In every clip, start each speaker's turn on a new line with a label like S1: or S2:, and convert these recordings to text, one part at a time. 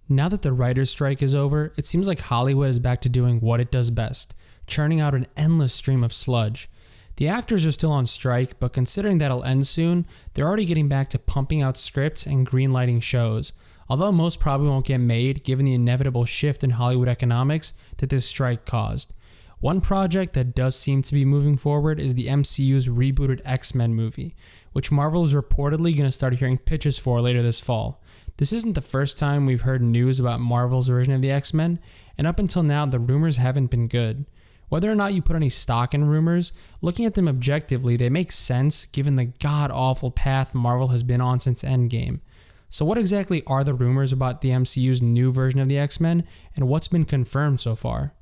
S1: Now that the writer's strike is over, it seems like Hollywood is back to doing what it does best, churning out an endless stream of sludge. The actors are still on strike, but considering that'll end soon, they're already getting back to pumping out scripts and greenlighting shows, although most probably won't get made given the inevitable shift in Hollywood economics that this strike caused. One project that does seem to be moving forward is the MCU's rebooted X-Men movie, which Marvel is reportedly going to start hearing pitches for later this fall. This isn't the first time we've heard news about Marvel's version of the X-Men, and up until now the rumors haven't been good. Whether or not you put any stock in rumors, looking at them objectively, they make sense given the god-awful path Marvel has been on since Endgame. So what exactly are the rumors about the MCU's new version of the X-Men, and what's been confirmed so far?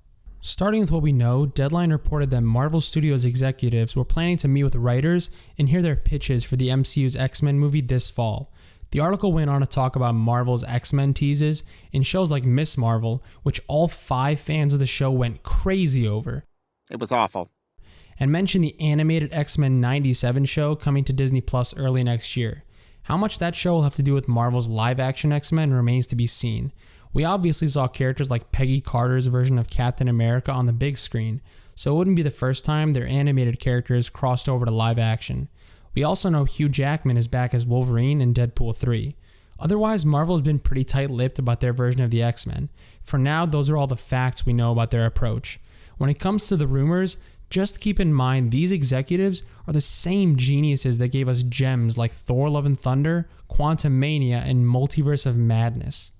S1: Starting with what we know, Deadline reported that Marvel Studios executives were planning to meet with writers and hear their pitches for the MCU's X-Men movie this fall. The article went on to talk about Marvel's X-Men teases in shows like Ms. Marvel, which all 5 fans of the show went crazy over.
S2: It was awful.
S1: And mentioned the animated X-Men 97 show coming to Disney Plus early next year. How much that show will have to do with Marvel's live-action X-Men remains to be seen. We obviously saw characters like Peggy Carter's version of Captain America on the big screen, so it wouldn't be the first time their animated characters crossed over to live action. We also know Hugh Jackman is back as Wolverine in Deadpool 3. Otherwise, Marvel has been pretty tight-lipped about their version of the X-Men. For now, those are all the facts we know about their approach. When it comes to the rumors, just keep in mind these executives are the same geniuses that gave us gems like Thor: Love and Thunder, Quantumania, and Multiverse of Madness.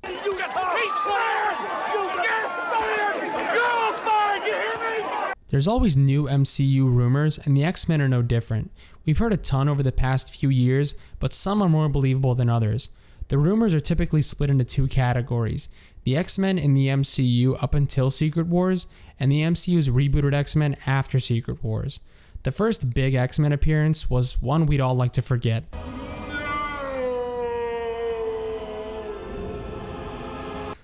S1: There's always new MCU rumors, and the X-Men are no different. We've heard a ton over the past few years, but some are more believable than others. The rumors are typically split into 2 categories: the X-Men in the MCU up until Secret Wars, and the MCU's rebooted X-Men after Secret Wars. The first big X-Men appearance was one we'd all like to forget.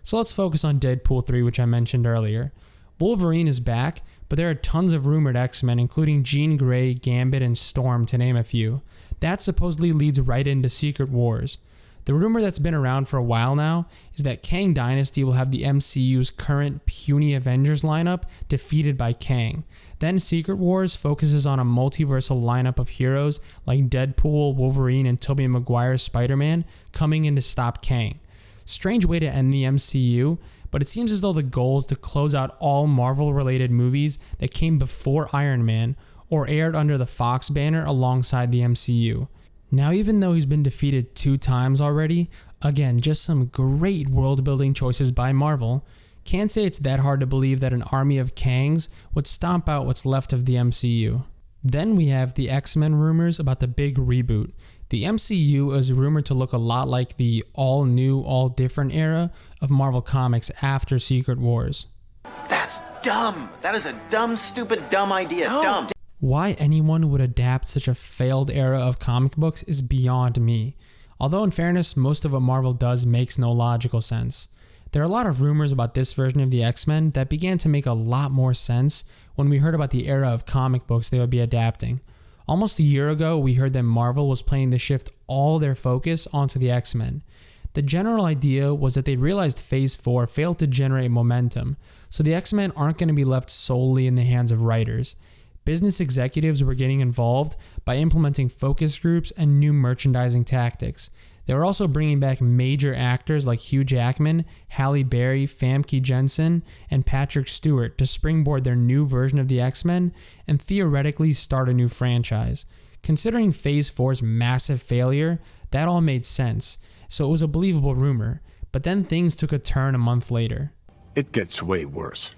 S1: So let's focus on Deadpool 3, which I mentioned earlier. Wolverine is back, but there are tons of rumored X-Men, including Jean Grey, Gambit, and Storm, to name a few. That supposedly leads right into Secret Wars. The rumor that's been around for a while now is that Kang Dynasty will have the MCU's current puny Avengers lineup defeated by Kang. Then Secret Wars focuses on a multiversal lineup of heroes like Deadpool, Wolverine, and Tobey Maguire's Spider-Man coming in to stop Kang. Strange way to end the MCU, but it seems as though the goal is to close out all Marvel-related movies that came before Iron Man or aired under the Fox banner alongside the MCU. Now, even though he's been defeated 2 times already, again, just some great world-building choices by Marvel, can't say it's that hard to believe that an army of Kangs would stomp out what's left of the MCU. Then we have the X-Men rumors about the big reboot. The MCU is rumored to look a lot like the all-new, all-different era of Marvel Comics after Secret Wars.
S2: That's dumb. That is a dumb, stupid, dumb idea. No. Dumb.
S1: Why anyone would adapt such a failed era of comic books is beyond me. Although in fairness, most of what Marvel does makes no logical sense. There are a lot of rumors about this version of the X-Men that began to make a lot more sense when we heard about the era of comic books they would be adapting. Almost a year ago, we heard that Marvel was planning to shift all their focus onto the X-Men. The general idea was that they realized Phase 4 failed to generate momentum, so the X-Men aren't going to be left solely in the hands of writers. Business executives were getting involved by implementing focus groups and new merchandising tactics. They were also bringing back major actors like Hugh Jackman, Halle Berry, Famke Janssen, and Patrick Stewart to springboard their new version of the X-Men and theoretically start a new franchise. Considering Phase 4's massive failure, that all made sense, so it was a believable rumor, but then things took a turn a month later.
S3: It gets way worse.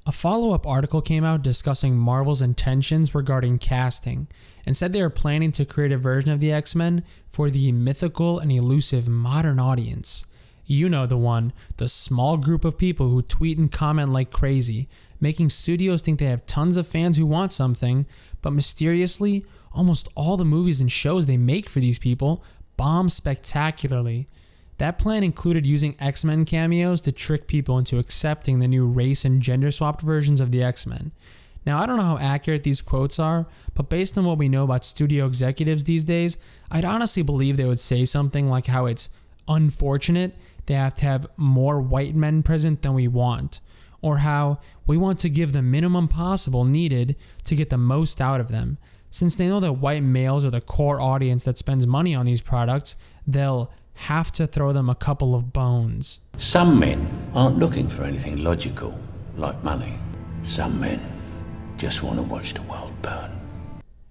S1: A follow-up article came out discussing Marvel's intentions regarding casting, and said they were planning to create a version of the X-Men for the mythical and elusive modern audience. You know the one, the small group of people who tweet and comment like crazy, making studios think they have tons of fans who want something, but mysteriously, almost all the movies and shows they make for these people bomb spectacularly. That plan included using X-Men cameos to trick people into accepting the new race and gender-swapped versions of the X-Men. Now, I don't know how accurate these quotes are, but based on what we know about studio executives these days, I'd honestly believe they would say something like how it's unfortunate they have to have more white men present than we want, or how we want to give the minimum possible needed to get the most out of them. Since they know that white males are the core audience that spends money on these products, they'll have to throw them a couple of bones.
S4: Some men aren't looking for anything logical, like money. Some men just want to watch the world burn.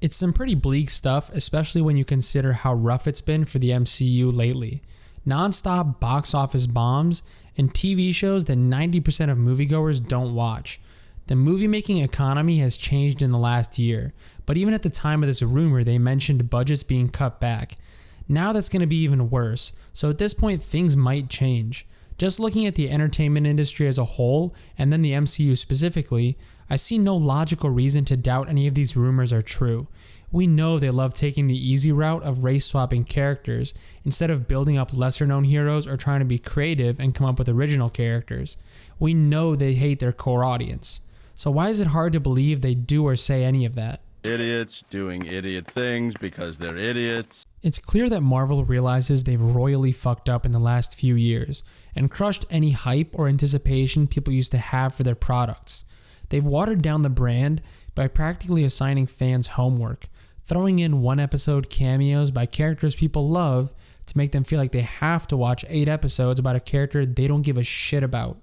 S1: It's some pretty bleak stuff, especially when you consider how rough it's been for the MCU lately. Non-stop box office bombs and TV shows that 90% of moviegoers don't watch. The movie-making economy has changed in the last year, but even at the time of this rumor, they mentioned budgets being cut back. Now that's going to be even worse, so at this point things might change. Just looking at the entertainment industry as a whole, and then the MCU specifically, I see no logical reason to doubt any of these rumors are true. We know they love taking the easy route of race-swapping characters instead of building up lesser-known heroes or trying to be creative and come up with original characters. We know they hate their core audience. So why is it hard to believe they do or say any of that?
S5: Idiots doing idiot things because they're idiots.
S1: It's clear that Marvel realizes they've royally fucked up in the last few years and crushed any hype or anticipation people used to have for their products. They've watered down the brand by practically assigning fans homework, throwing in one-episode cameos by characters people love to make them feel like they have to watch 8 episodes about a character they don't give a shit about.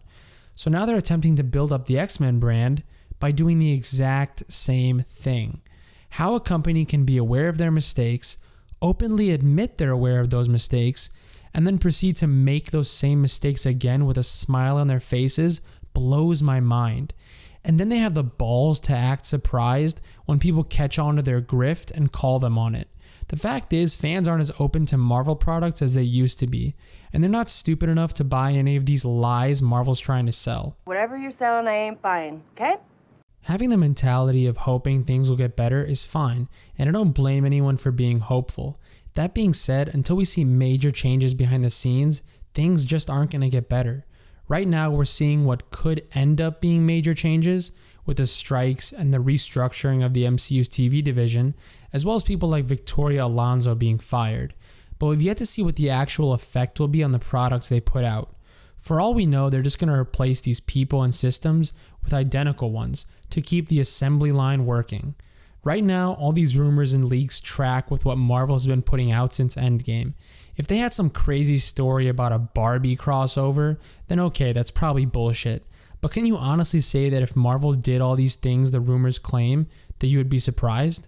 S1: So now they're attempting to build up the X-Men brand by doing the exact same thing. How a company can be aware of their mistakes, openly admit they're aware of those mistakes, and then proceed to make those same mistakes again with a smile on their faces blows my mind. And then they have the balls to act surprised when people catch on to their grift and call them on it. The fact is, fans aren't as open to Marvel products as they used to be, and they're not stupid enough to buy any of these lies Marvel's trying to sell.
S6: Whatever you're selling, I ain't buying, okay?
S1: Having the mentality of hoping things will get better is fine, and I don't blame anyone for being hopeful. That being said, until we see major changes behind the scenes, things just aren't going to get better. Right now, we're seeing what could end up being major changes with the strikes and the restructuring of the MCU's TV division, as well as people like Victoria Alonso being fired. But we've yet to see what the actual effect will be on the products they put out. For all we know, they're just going to replace these people and systems with identical ones to keep the assembly line working. Right now, all these rumors and leaks track with what Marvel has been putting out since Endgame. If they had some crazy story about a Barbie crossover, then okay, that's probably bullshit. But can you honestly say that if Marvel did all these things the rumors claim, that you would be surprised?